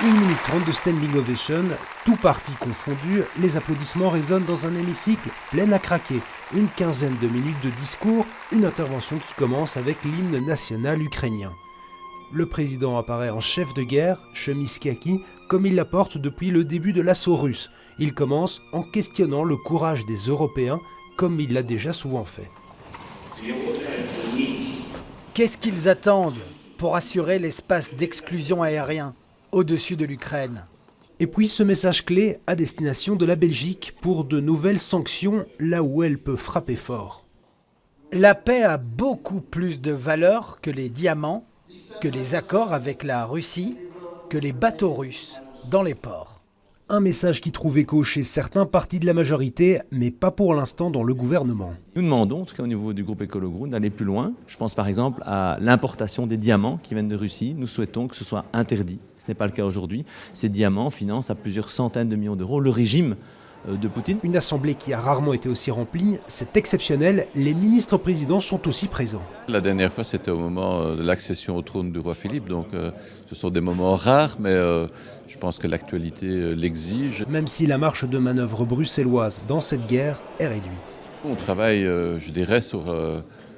1 minute 30 de standing ovation, tout parti confondu, les applaudissements résonnent dans un hémicycle plein à craquer. Une quinzaine de minutes de discours, une intervention qui commence avec l'hymne national ukrainien. Le président apparaît en chef de guerre, chemise kaki, comme il la porte depuis le début de l'assaut russe. Il commence en questionnant le courage des Européens, comme il l'a déjà souvent fait. Qu'est-ce qu'ils attendent pour assurer l'espace d'exclusion aérien au-dessus de l'Ukraine? Et puis ce message clé à destination de la Belgique pour de nouvelles sanctions là où elle peut frapper fort. La paix a beaucoup plus de valeur que les diamants, que les accords avec la Russie, que les bateaux russes dans les ports. Un message qui trouve écho chez certains partis de la majorité, mais pas pour l'instant dans le gouvernement. Nous demandons, en tout cas au niveau du groupe Écolo Groen, d'aller plus loin. Je pense par exemple à l'importation des diamants qui viennent de Russie. Nous souhaitons que ce soit interdit. Ce n'est pas le cas aujourd'hui. Ces diamants financent à plusieurs centaines de millions d'euros le régime de Poutine. Une assemblée qui a rarement été aussi remplie, c'est exceptionnel, les ministres-présidents sont aussi présents. La dernière fois, c'était au moment de l'accession au trône du roi Philippe, donc ce sont des moments rares, mais je pense que l'actualité l'exige. Même si la marge de manœuvre bruxelloise dans cette guerre est réduite. On travaille, je dirais, sur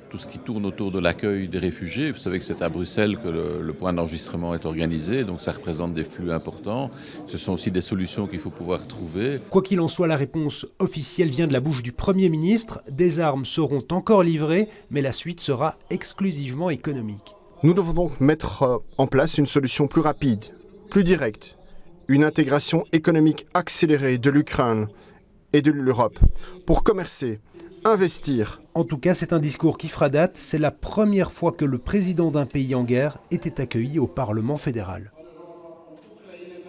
tout ce qui tourne autour de l'accueil des réfugiés. Vous savez que c'est à Bruxelles que le point d'enregistrement est organisé, donc ça représente des flux importants. Ce sont aussi des solutions qu'il faut pouvoir trouver. Quoi qu'il en soit, la réponse officielle vient de la bouche du Premier ministre. Des armes seront encore livrées, mais la suite sera exclusivement économique. Nous devons donc mettre en place une solution plus rapide, plus directe, une intégration économique accélérée de l'Ukraine et de l'Europe pour commercer, investir. En tout cas, c'est un discours qui fera date. C'est la première fois que le président d'un pays en guerre était accueilli au Parlement fédéral.